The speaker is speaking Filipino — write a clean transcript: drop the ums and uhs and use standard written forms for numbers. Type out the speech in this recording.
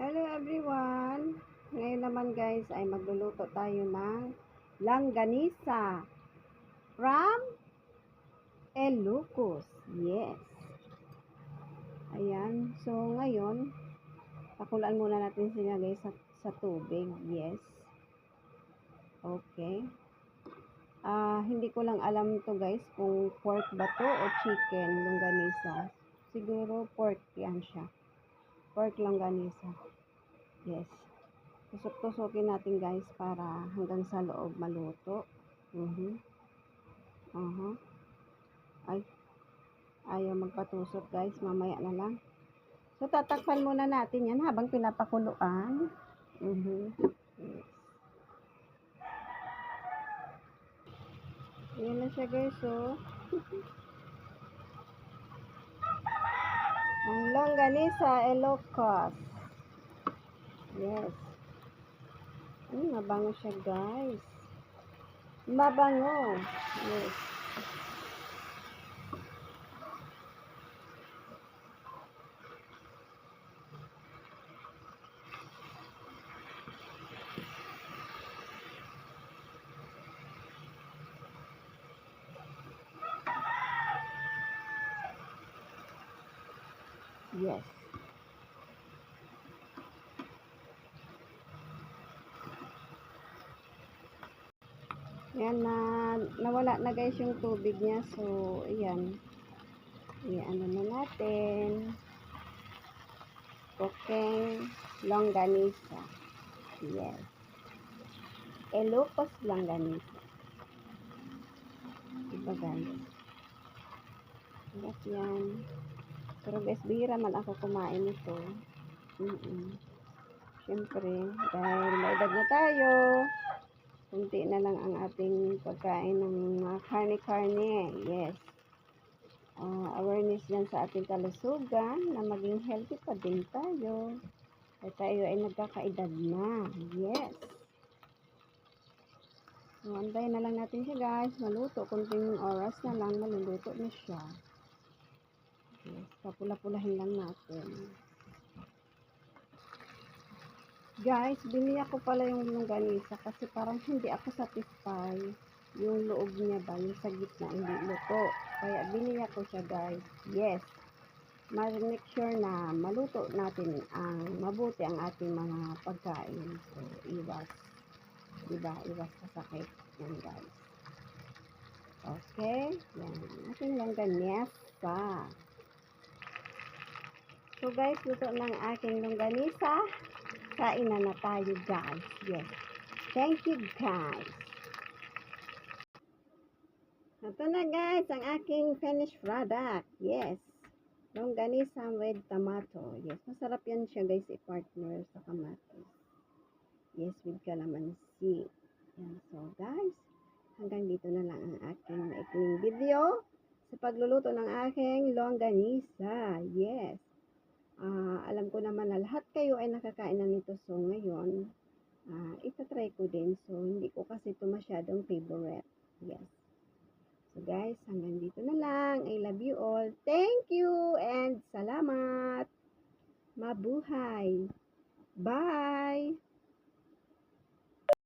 Hello everyone! Ngayon naman guys ay magluluto tayo ng langganisa from Ilocos. Yes. Ayan. So ngayon, pakulaan muna natin sila guys sa tubig. Yes. Okay. Hindi ko lang alam to guys kung pork ba to o chicken langganisa. Siguro pork yan siya. Pork langganisa. Yes. Tusok-tusokin natin guys para hanggang sa loob maluto. Ay, ayaw magpatusok guys. Mamaya na lang. So, tatakpan muna natin yan habang pinapakuluan. Yes. Yan na siya guys, oh. Ang longganisa Ilocos. Yes. Mabango siya guys. Mabango. Yes. Yes. Yan na, nawala na guys yung tubig niya. So, ayan. Ano na natin. Cooking longganisa. Yes. Ilocos longganisa. Diba guys? Yes, yan. Pero guys, bihira man ako kumain ito. Siyempre, dahil may edad na tayo, kunti na lang ang ating pagkain ng mga karne-karne. Yes. Awareness yan sa ating kalusugan na maging healthy pa din tayo. At tayo ay nagkakaedad na. Yes. So, antayin na lang natin siya guys. Maluto. Kunting oras na lang, maluluto na siya. Yes. Papula-pulahin lang natin. Guys, binili ko pala yung longganisa kasi parang hindi ako satisfied. Yung loob niya ba, yung sa gitna, hindi luto. Kaya binili ko siya guys. Yes. Make sure na maluto natin ang mabuti ang ating mga pagkain. So, iwas. Diba? Iwas sa sakit. Yan guys. Okay. Yan. Ating longganisa. So guys, luto ng aking longganisa. Kain na tayo guys. Yes. Thank you guys. Ito na guys, ang aking finished product. Yes. Longganisa with tomato. Yes. Masarap yan siya guys, i-partner sa kamatis. Yes, with calamansi. Yan. So guys, hanggang dito na lang ang aking maikling video sa pagluluto ng aking longganisa. Yes. Alam ko naman na lahat kayo ay nakakain na nito. So, ngayon, itatry ko din. So, hindi ko kasi ito masyadong favorite. Yes. So, guys, hanggang dito na lang. I love you all. Thank you and salamat. Mabuhay. Bye!